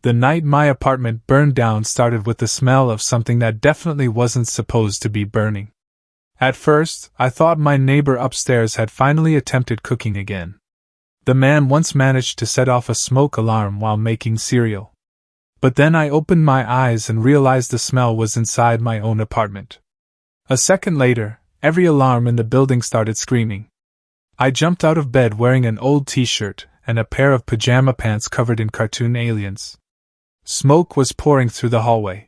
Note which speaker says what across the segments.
Speaker 1: The night my apartment burned down started with the smell of something that definitely wasn't supposed to be burning. At first, I thought my neighbor upstairs had finally attempted cooking again. The man once managed to set off a smoke alarm while making cereal. But then I opened my eyes and realized the smell was inside my own apartment. A second later, every alarm in the building started screaming. I jumped out of bed wearing an old t-shirt and a pair of pajama pants covered in cartoon aliens. Smoke was pouring through the hallway.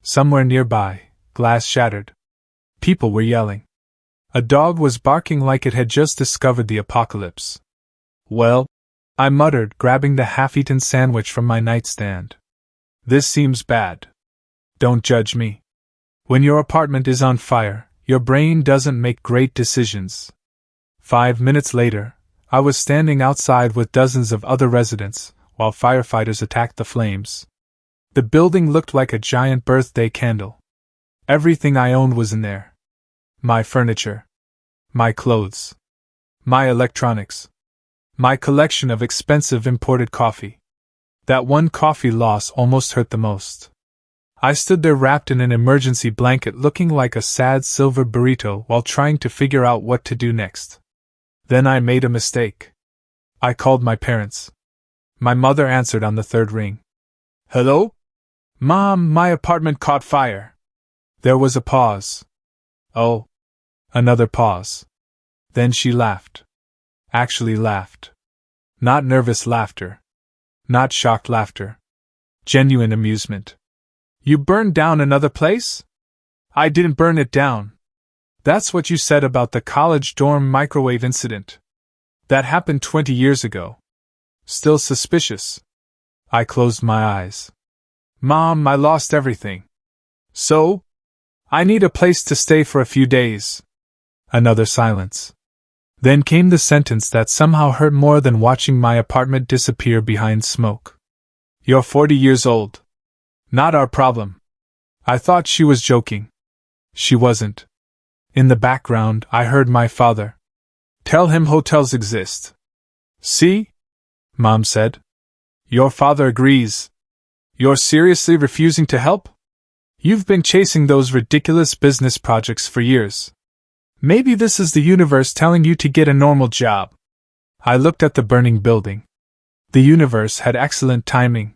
Speaker 1: Somewhere nearby, glass shattered. People were yelling. A dog was barking like it had just discovered the apocalypse. Well, I muttered, grabbing the half-eaten sandwich from my nightstand. This seems bad. Don't judge me. When your apartment is on fire, your brain doesn't make great decisions. 5 minutes later, I was standing outside with dozens of other residents, while firefighters attacked the flames. The building looked like a giant birthday candle. Everything I owned was in there. My furniture. My clothes. My electronics. My collection of expensive imported coffee. That one coffee loss almost hurt the most. I stood there wrapped in an emergency blanket looking like a sad silver burrito while trying to figure out what to do next. Then I made a mistake. I called my parents. My mother answered on the third ring. Hello? Mom, my apartment caught fire. There was a pause. Oh. Another pause. Then she laughed. Actually laughed. Not nervous laughter. Not shocked laughter. Genuine amusement. You burned down another place? I didn't burn it down. That's what you said about the college dorm microwave incident. That happened 20 years ago. Still suspicious. I closed my eyes. Mom, I lost everything. So? I need a place to stay for a few days. Another silence. Then came the sentence that somehow hurt more than watching my apartment disappear behind smoke. You're 40 years old. Not our problem. I thought she was joking. She wasn't. In the background, I heard my father. Tell him hotels exist. See? Mom said. Your father agrees. You're seriously refusing to help? You've been chasing those ridiculous business projects for years. Maybe this is the universe telling you to get a normal job. I looked at the burning building. The universe had excellent timing.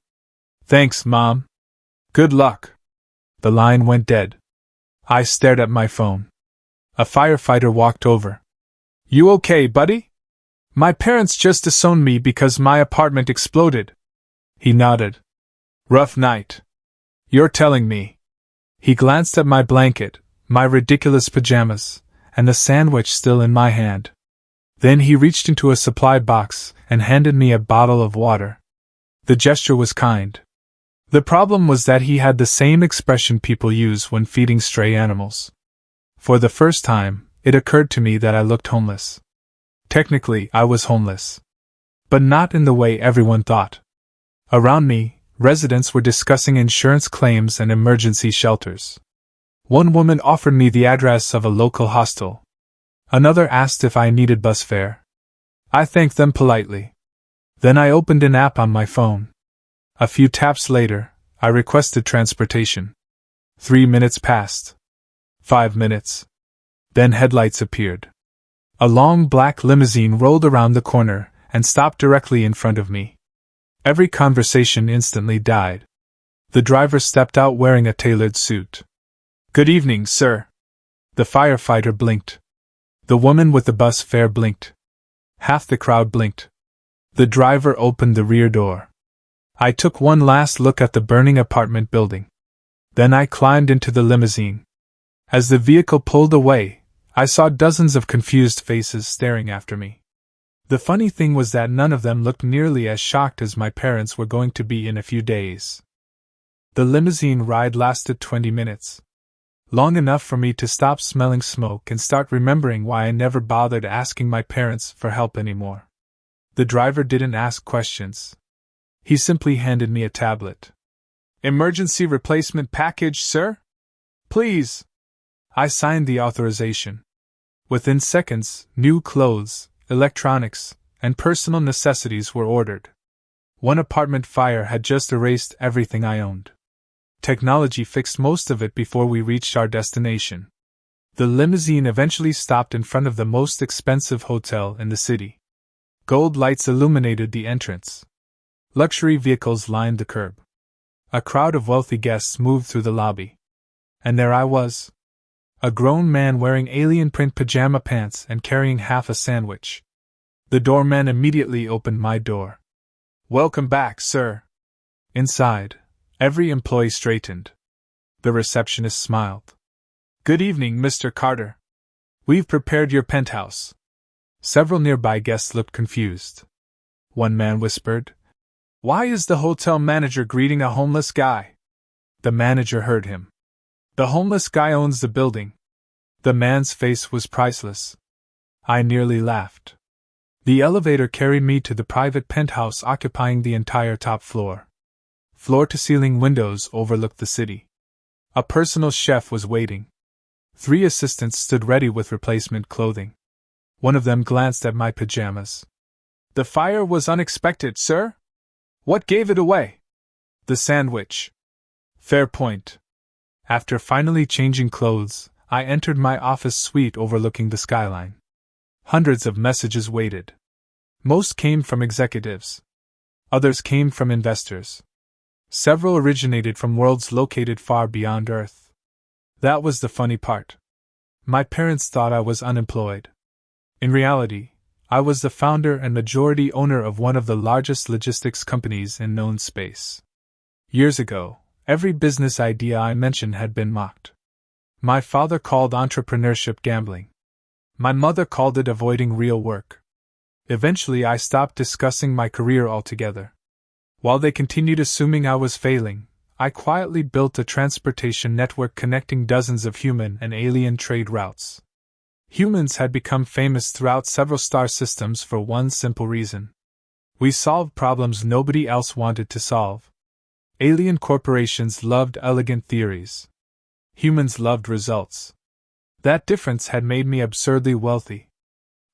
Speaker 1: Thanks, Mom. Good luck. The line went dead. I stared at my phone. A firefighter walked over. You okay, buddy? My parents just disowned me because my apartment exploded. He nodded. Rough night. You're telling me. He glanced at my blanket, my ridiculous pajamas, and the sandwich still in my hand. Then he reached into a supply box and handed me a bottle of water. The gesture was kind. The problem was that he had the same expression people use when feeding stray animals. For the first time, it occurred to me that I looked homeless. Technically, I was homeless. But not in the way everyone thought. Around me, residents were discussing insurance claims and emergency shelters. One woman offered me the address of a local hostel. Another asked if I needed bus fare. I thanked them politely. Then I opened an app on my phone. A few taps later, I requested transportation. 3 minutes passed. 5 minutes. Then headlights appeared. A long black limousine rolled around the corner and stopped directly in front of me. Every conversation instantly died. The driver stepped out wearing a tailored suit. Good evening, sir. The firefighter blinked. The woman with the bus fare blinked. Half the crowd blinked. The driver opened the rear door. I took one last look at the burning apartment building. Then I climbed into the limousine. As the vehicle pulled away, I saw dozens of confused faces staring after me. The funny thing was that none of them looked nearly as shocked as my parents were going to be in a few days. The limousine ride lasted 20 minutes. Long enough for me to stop smelling smoke and start remembering why I never bothered asking my parents for help anymore. The driver didn't ask questions. He simply handed me a tablet. Emergency replacement package, sir? Please. I signed the authorization. Within seconds, new clothes, electronics, and personal necessities were ordered. One apartment fire had just erased everything I owned. Technology fixed most of it before we reached our destination. The limousine eventually stopped in front of the most expensive hotel in the city. Gold lights illuminated the entrance. Luxury vehicles lined the curb. A crowd of wealthy guests moved through the lobby. And there I was. A grown man wearing alien print pajama pants and carrying half a sandwich. The doorman immediately opened my door. "Welcome back, sir." Inside, every employee straightened. The receptionist smiled. "Good evening, Mr. Carter. We've prepared your penthouse." Several nearby guests looked confused. One man whispered, "Why is the hotel manager greeting a homeless guy?" The manager heard him. "The homeless guy owns the building." The man's face was priceless. I nearly laughed. The elevator carried me to the private penthouse occupying the entire top floor. Floor-to-ceiling windows overlooked the city. A personal chef was waiting. 3 assistants stood ready with replacement clothing. One of them glanced at my pajamas. "The fire was unexpected, sir? What gave it away?" "The sandwich." "Fair point." After finally changing clothes, I entered my office suite overlooking the skyline. Hundreds of messages waited. Most came from executives. Others came from investors. Several originated from worlds located far beyond Earth. That was the funny part. My parents thought I was unemployed. In reality, I was the founder and majority owner of one of the largest logistics companies in known space. Years ago, every business idea I mentioned had been mocked. My father called entrepreneurship gambling. My mother called it avoiding real work. Eventually, I stopped discussing my career altogether. While they continued assuming I was failing, I quietly built a transportation network connecting dozens of human and alien trade routes. Humans had become famous throughout several star systems for one simple reason. We solved problems nobody else wanted to solve. Alien corporations loved elegant theories. Humans loved results. That difference had made me absurdly wealthy.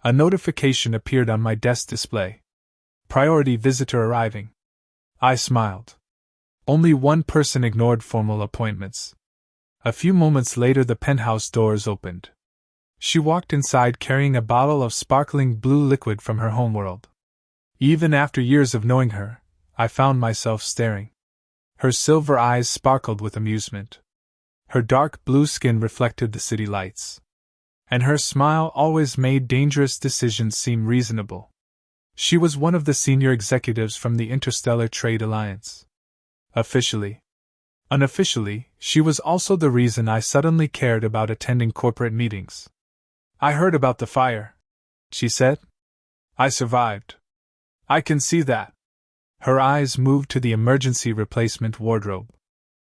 Speaker 1: A notification appeared on my desk display. Priority visitor arriving. I smiled. Only one person ignored formal appointments. A few moments later, the penthouse doors opened. She walked inside carrying a bottle of sparkling blue liquid from her homeworld. Even after years of knowing her, I found myself staring. Her silver eyes sparkled with amusement. Her dark blue skin reflected the city lights. And her smile always made dangerous decisions seem reasonable. She was one of the senior executives from the Interstellar Trade Alliance. Officially. Unofficially, she was also the reason I suddenly cared about attending corporate meetings. "I heard about the fire," she said. "I survived. I can see that." Her eyes moved to the emergency replacement wardrobe.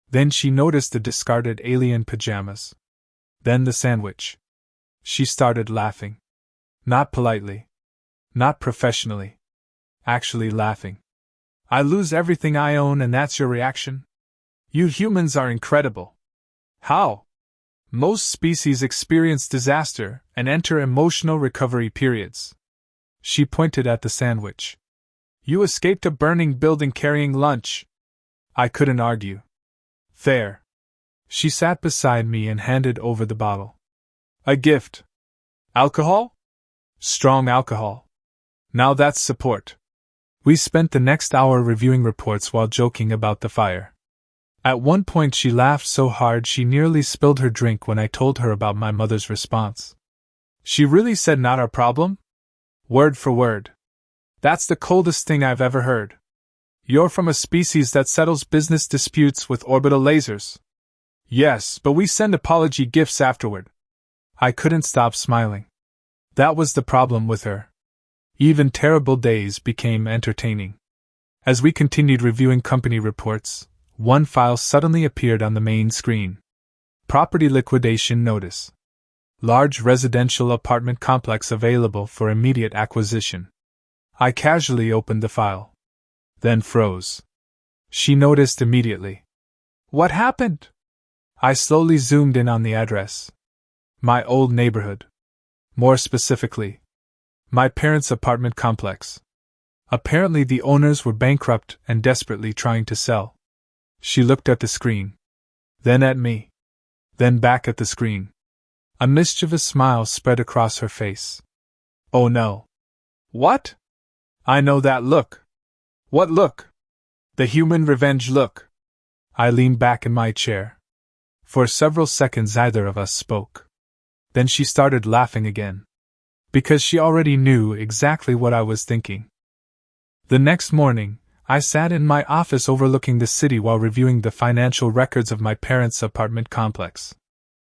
Speaker 1: Then she noticed the discarded alien pajamas. Then the sandwich. She started laughing. Not politely. Not professionally. Actually laughing. "I lose everything I own and that's your reaction? You humans are incredible." "How?" "Most species experience disaster and enter emotional recovery periods." She pointed at the sandwich. "You escaped a burning building carrying lunch." I couldn't argue. "Fair." She sat beside me and handed over the bottle. "A gift." "Alcohol?" "Strong alcohol." "Now that's support." We spent the next hour reviewing reports while joking about the fire. At one point she laughed so hard she nearly spilled her drink when I told her about my mother's response. "She really said not our problem?" "Word for word." "That's the coldest thing I've ever heard. You're from a species that settles business disputes with orbital lasers." "Yes, but we send apology gifts afterward." I couldn't stop smiling. That was the problem with her. Even terrible days became entertaining. As we continued reviewing company reports, one file suddenly appeared on the main screen. Property liquidation notice. Large residential apartment complex available for immediate acquisition. I casually opened the file. Then froze. She noticed immediately. "What happened?" I slowly zoomed in on the address. My old neighborhood. More specifically, my parents' apartment complex. Apparently the owners were bankrupt and desperately trying to sell. She looked at the screen. Then at me. Then back at the screen. A mischievous smile spread across her face. Oh no. What? I know that look. What look? The human revenge look. I leaned back in my chair. For several seconds neither of us spoke. Then she started laughing again. Because she already knew exactly what I was thinking. The next morning, I sat in my office overlooking the city while reviewing the financial records of my parents' apartment complex.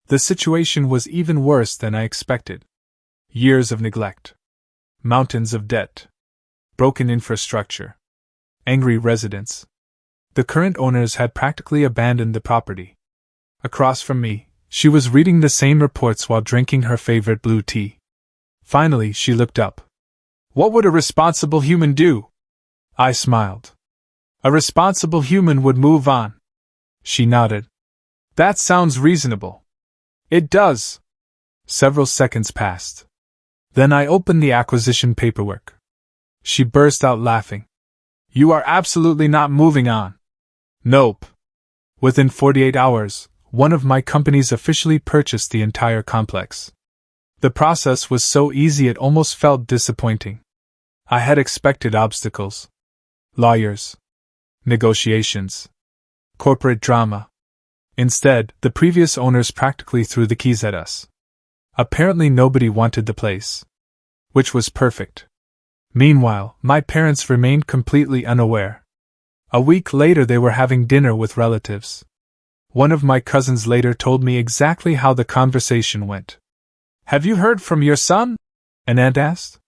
Speaker 1: The situation was even worse than I expected. Years of neglect. Mountains of debt. Broken infrastructure. Angry residents. The current owners had practically abandoned the property. Across from me, she was reading the same reports while drinking her favorite blue tea. Finally, she looked up. What would a responsible human do? I smiled. A responsible human would move on. She nodded. That sounds reasonable. It does. Several seconds passed. Then I opened the acquisition paperwork. She burst out laughing. You are absolutely not moving on. Nope. Within 48 hours, one of my companies officially purchased the entire complex. The process was so easy it almost felt disappointing. I had expected obstacles. Lawyers. Negotiations. Corporate drama. Instead, the previous owners practically threw the keys at us. Apparently nobody wanted the place. Which was perfect. Meanwhile, my parents remained completely unaware. A week later they were having dinner with relatives. One of my cousins later told me exactly how the conversation went. Have you heard from your son? An aunt asked.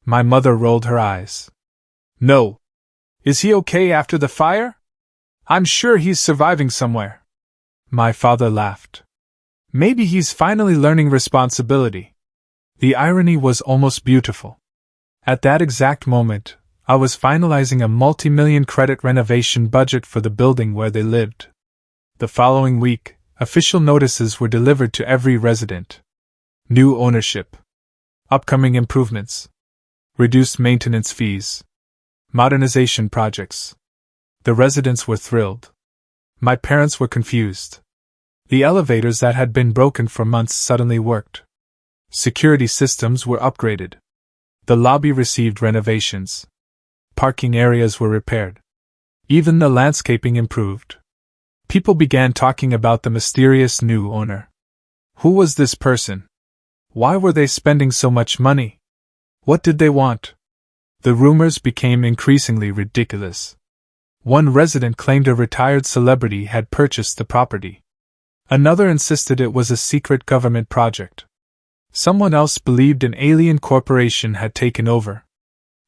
Speaker 1: My mother rolled her eyes. No. Is he okay after the fire? I'm sure he's surviving somewhere. My father laughed. Maybe he's finally learning responsibility. The irony was almost beautiful. At that exact moment, I was finalizing a multi-million credit renovation budget for the building where they lived. The following week, official notices were delivered to every resident. New ownership. Upcoming improvements. Reduced maintenance fees. Modernization projects. The residents were thrilled. My parents were confused. The elevators that had been broken for months suddenly worked. Security systems were upgraded. The lobby received renovations. Parking areas were repaired. Even the landscaping improved. People began talking about the mysterious new owner. Who was this person? Why were they spending so much money? What did they want? The rumors became increasingly ridiculous. One resident claimed a retired celebrity had purchased the property. Another insisted it was a secret government project. Someone else believed an alien corporation had taken over.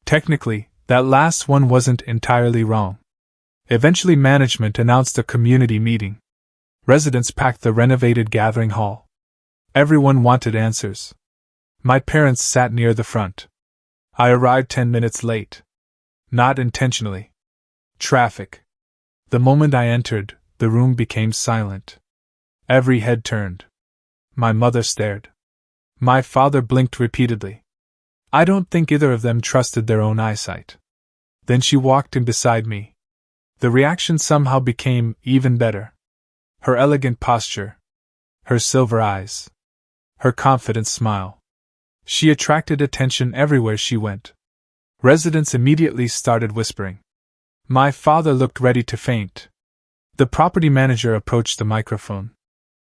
Speaker 1: Technically, that last one wasn't entirely wrong. Eventually management announced a community meeting. Residents packed the renovated gathering hall. Everyone wanted answers. My parents sat near the front. I arrived 10 minutes late. Not intentionally. Traffic. The moment I entered, the room became silent. Every head turned. My mother stared. My father blinked repeatedly. I don't think either of them trusted their own eyesight. Then she walked in beside me. The reaction somehow became even better. Her elegant posture. Her silver eyes. Her confident smile. She attracted attention everywhere she went. Residents immediately started whispering. My father looked ready to faint. The property manager approached the microphone.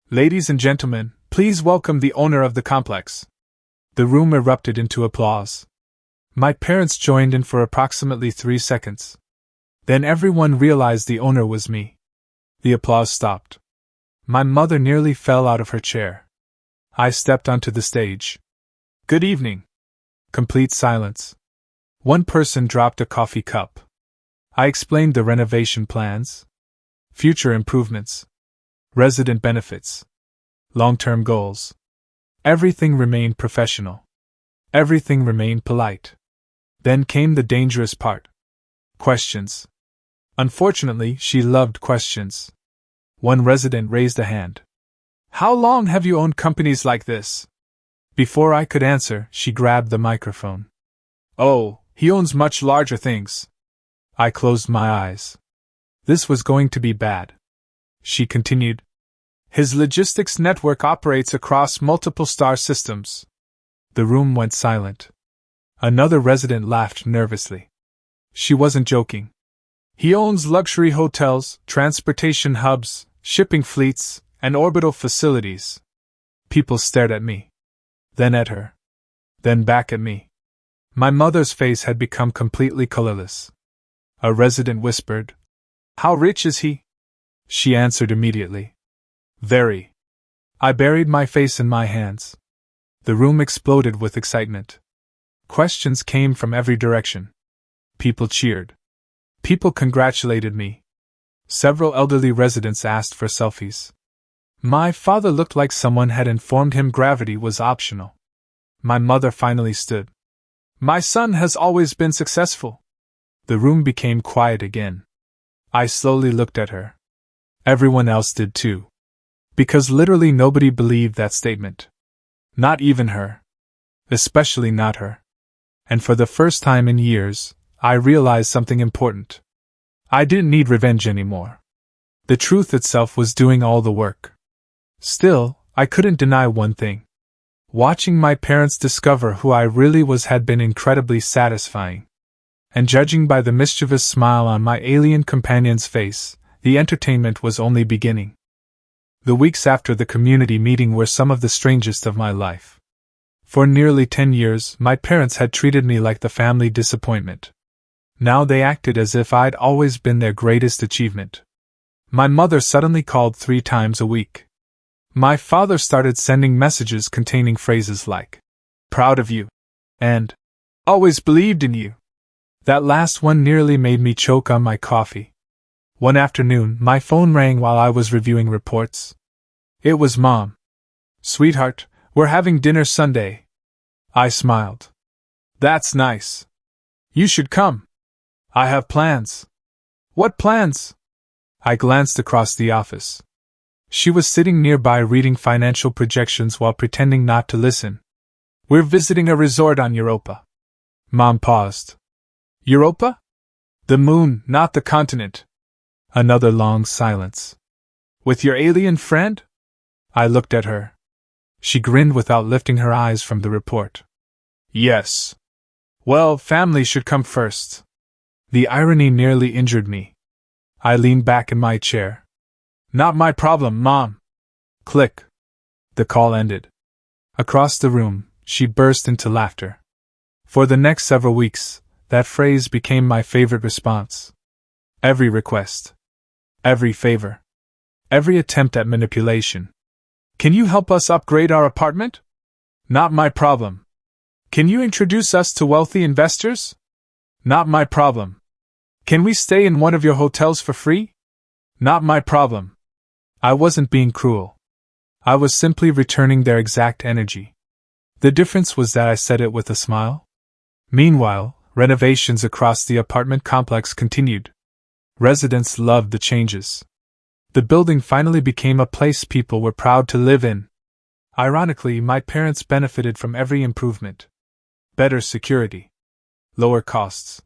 Speaker 1: Ladies and gentlemen, please welcome the owner of the complex. The room erupted into applause. My parents joined in for approximately 3 seconds. Then everyone realized the owner was me. The applause stopped. My mother nearly fell out of her chair. I stepped onto the stage. Good evening. Complete silence. One person dropped a coffee cup. I explained the renovation plans, future improvements, resident benefits, long-term goals. Everything remained professional. Everything remained polite. Then came the dangerous part. Questions. Unfortunately, she loved questions. One resident raised a hand. How long have you owned companies like this? Before I could answer, she grabbed the microphone. Oh, He owns much larger things. I closed my eyes. This was going to be bad. She continued. His logistics network operates across multiple star systems. The room went silent. Another resident laughed nervously. She wasn't joking. He owns luxury hotels, transportation hubs, shipping fleets, and orbital facilities. People stared at me. Then at her. Then back at me. My mother's face had become completely colorless. A resident whispered, "How rich is he?" She answered immediately, "Very." I buried my face in my hands. The room exploded with excitement. Questions came from every direction. People cheered. People congratulated me. Several elderly residents asked for selfies. My father looked like someone had informed him gravity was optional. My mother finally stood. "My son has always been successful." The room became quiet again. I slowly looked at her. Everyone else did too. Because literally nobody believed that statement. Not even her. Especially not her. And for the first time in years, I realized something important. I didn't need revenge anymore. The truth itself was doing all the work. Still, I couldn't deny one thing. Watching my parents discover who I really was had been incredibly satisfying. And judging by the mischievous smile on my alien companion's face, the entertainment was only beginning. The weeks after the community meeting were some of the strangest of my life. For nearly 10 years, my parents had treated me like the family disappointment. Now they acted as if I'd always been their greatest achievement. My mother suddenly called 3 times a week. My father started sending messages containing phrases like, "Proud of you," and "Always believed in you." That last one nearly made me choke on my coffee. One afternoon, my phone rang while I was reviewing reports. It was Mom. "Sweetheart, we're having dinner Sunday." I smiled. "That's nice. You should come. I have plans." "What plans?" I glanced across the office. She was sitting nearby reading financial projections while pretending not to listen. "We're visiting a resort on Europa." Mom paused. "Europa? The moon, not the continent." Another long silence. "With your alien friend?" I looked at her. She grinned without lifting her eyes from the report. "Yes." "Well, family should come first." The irony nearly injured me. I leaned back in my chair. "Not my problem, Mom." Click. The call ended. Across the room, she burst into laughter. For the next several weeks, that phrase became my favorite response. Every request. Every favor. Every attempt at manipulation. "Can you help us upgrade our apartment?" "Not my problem." "Can you introduce us to wealthy investors?" "Not my problem." "Can we stay in one of your hotels for free?" "Not my problem." I wasn't being cruel. I was simply returning their exact energy. The difference was that I said it with a smile. Meanwhile, renovations across the apartment complex continued. Residents loved the changes. The building finally became a place people were proud to live in. Ironically, my parents benefited from every improvement. Better security. Lower costs.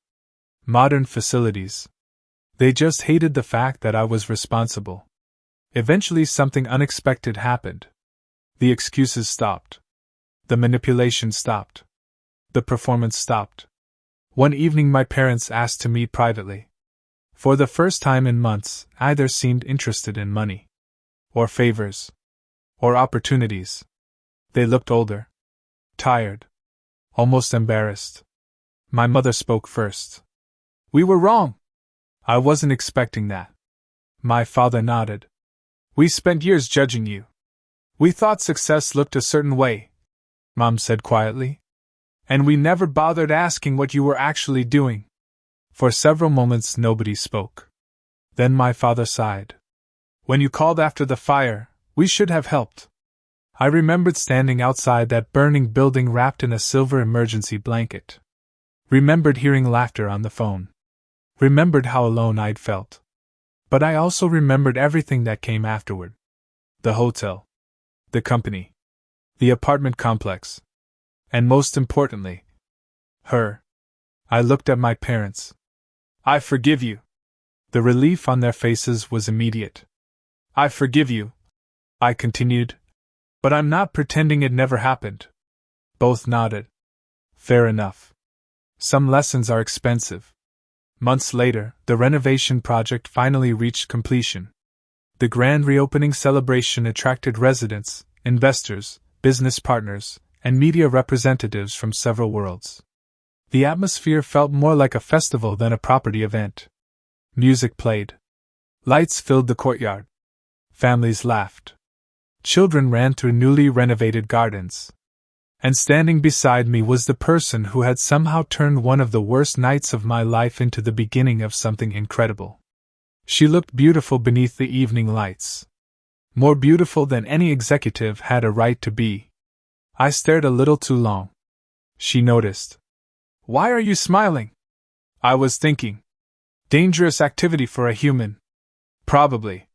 Speaker 1: Modern facilities. They just hated the fact that I was responsible. Eventually something unexpected happened. The excuses stopped. The manipulation stopped. The performance stopped. One evening my parents asked to meet privately. For the first time in months, either seemed interested in money. Or favors. Or opportunities. They looked older. Tired. Almost embarrassed. My mother spoke first. "We were wrong." "I wasn't expecting that." My father nodded. "We spent years judging you. We thought success looked a certain way," Mom said quietly. "And we never bothered asking what you were actually doing." For several moments nobody spoke. Then my father sighed. "When you called after the fire, we should have helped." I remembered standing outside that burning building wrapped in a silver emergency blanket. Remembered hearing laughter on the phone. Remembered how alone I'd felt. But I also remembered everything that came afterward. The hotel. The company. The apartment complex. And most importantly, her. I looked at my parents. I forgive you. The relief on their faces was immediate. I forgive you, I continued. But I'm not pretending it never happened. Both nodded. Fair enough. Some lessons are expensive. Months later, the renovation project finally reached completion. The grand reopening celebration attracted residents, investors, business partners, and media representatives from several worlds. The atmosphere felt more like a festival than a property event. Music played. Lights filled the courtyard. Families laughed. Children ran through newly renovated gardens. And standing beside me was the person who had somehow turned one of the worst nights of my life into the beginning of something incredible. She looked beautiful beneath the evening lights. More beautiful than any executive had a right to be. I stared a little too long. She noticed. Why are you smiling? I was thinking. Dangerous activity for a human. Probably.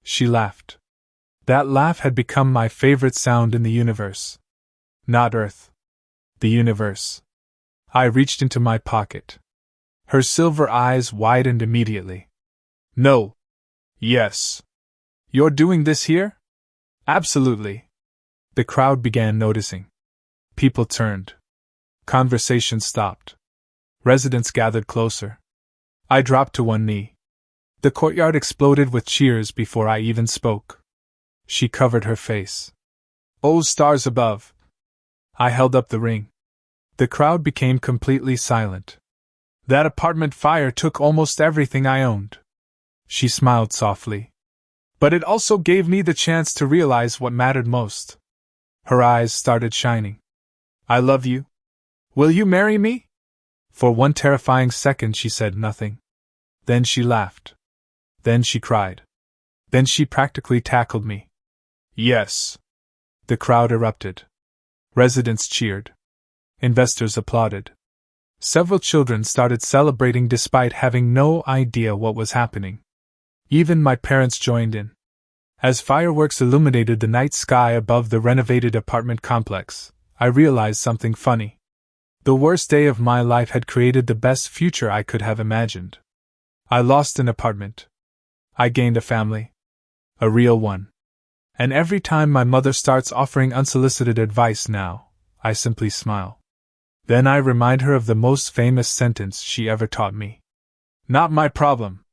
Speaker 1: She laughed. That laugh had become my favorite sound in the universe. Not Earth. The universe. I reached into my pocket. Her silver eyes widened immediately. No. Yes. You're doing this here? Absolutely. The crowd began noticing. People turned. Conversation stopped. Residents gathered closer. I dropped to one knee. The courtyard exploded with cheers before I even spoke. She covered her face. Oh, stars above! I held up the ring. The crowd became completely silent. That apartment fire took almost everything I owned. She smiled softly. But it also gave me the chance to realize what mattered most. Her eyes started shining. I love you. Will you marry me? For one terrifying second she said nothing. Then she laughed. Then she cried. Then she practically tackled me. Yes. The crowd erupted. Residents cheered. Investors applauded. Several children started celebrating despite having no idea what was happening. Even my parents joined in. As fireworks illuminated the night sky above the renovated apartment complex, I realized something funny. The worst day of my life had created the best future I could have imagined. I lost an apartment. I gained a family. A real one. And every time my mother starts offering unsolicited advice now, I simply smile. Then I remind her of the most famous sentence she ever taught me. Not my problem.